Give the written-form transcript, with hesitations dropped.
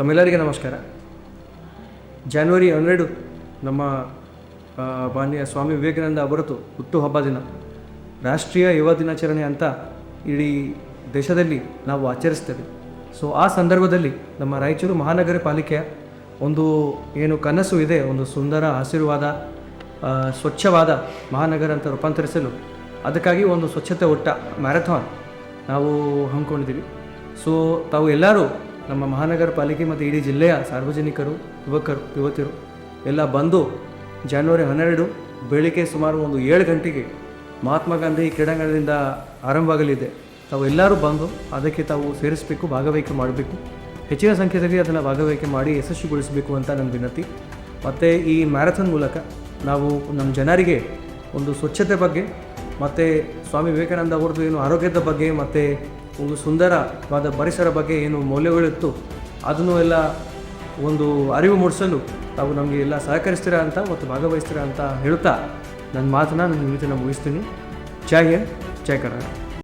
ತಮ್ಮೆಲ್ಲರಿಗೆ ನಮಸ್ಕಾರ. ಜನವರಿ 12 ನಮ್ಮ ಮಾನ್ಯ ಸ್ವಾಮಿ ವಿವೇಕಾನಂದ ಅವರದು ಹುಟ್ಟುಹಬ್ಬ ದಿನ. ರಾಷ್ಟ್ರೀಯ ಯುವ ದಿನಾಚರಣೆ ಅಂತ ಇಡೀ ದೇಶದಲ್ಲಿ ನಾವು ಆಚರಿಸ್ತೇವೆ. ಸೊ ಆ ಸಂದರ್ಭದಲ್ಲಿ ನಮ್ಮ ರಾಯಚೂರು ಮಹಾನಗರ ಪಾಲಿಕೆಯ ಒಂದು ಏನು ಕನಸು ಇದೆ, ಒಂದು ಸುಂದರ ಹಸಿರುವಾದ ಸ್ವಚ್ಛವಾದ ಮಹಾನಗರ ಅಂತ ರೂಪಾಂತರಿಸಲು ಅದಕ್ಕಾಗಿ ಒಂದು ಸ್ವಚ್ಛತೆ ಒಟ್ಟ ಮ್ಯಾರಥಾನ್ ನಾವು ಹಮ್ಮಿಕೊಂಡಿದ್ದೀವಿ. ಸೊ ತಾವು ಎಲ್ಲರೂ ನಮ್ಮ ಮಹಾನಗರ ಪಾಲಿಕೆ ಮತ್ತು ಇಡೀ ಜಿಲ್ಲೆಯ ಸಾರ್ವಜನಿಕರು, ಯುವತಿಯರು ಎಲ್ಲ ಬಂದು ಜನವರಿ 12 ಬೆಳಿಗ್ಗೆ ಸುಮಾರು ಒಂದು 7 ಗಂಟೆಗೆ ಮಹಾತ್ಮ ಗಾಂಧಿ ಕ್ರೀಡಾಂಗಣದಿಂದ ಆರಂಭವಾಗಲಿದೆ. ತಾವು ಎಲ್ಲರೂ ಬಂದು ಅದಕ್ಕೆ ತಾವು ಸೇರಿಸಬೇಕು, ಭಾಗವಹಿಕೆ ಮಾಡಬೇಕು. ಹೆಚ್ಚಿನ ಸಂಖ್ಯೆಯಲ್ಲಿ ಅದನ್ನು ಭಾಗವಹಿಕೆ ಮಾಡಿ ಯಶಸ್ವಿಗೊಳಿಸಬೇಕು ಅಂತ ನನ್ನ ವಿನಂತಿ. ಮತ್ತು ಈ ಮ್ಯಾರಥಾನ್ ಮೂಲಕ ನಾವು ನಮ್ಮ ಜನರಿಗೆ ಒಂದು ಸ್ವಚ್ಛತೆ ಬಗ್ಗೆ ಮತ್ತು ಸ್ವಾಮಿ ವಿವೇಕಾನಂದ ಅವ್ರದ್ದು ಏನು ಆರೋಗ್ಯದ ಬಗ್ಗೆ ಮತ್ತು ಒಂದು ಸುಂದರವಾದ ಪರಿಸರ ಬಗ್ಗೆ ಏನು ಮೌಲ್ಯಗಳಿತ್ತು ಅದನ್ನು ಎಲ್ಲ ಒಂದು ಅರಿವು ಮೂಡಿಸಲು ತಾವು ನಮಗೆ ಎಲ್ಲ ಸಹಕರಿಸ್ತೀರಾ ಅಂತ ಮತ್ತು ಭಾಗವಹಿಸ್ತೀರಾ ಅಂತ ಹೇಳ್ತಾ ನನ್ನ ಮಾತನ್ನು ನನ್ನ ಮುಗಿಸ್ತೀನಿ. ಜೈ ಹಿಂದ್, ಜೈ ಕರ್ನಾಟಕ.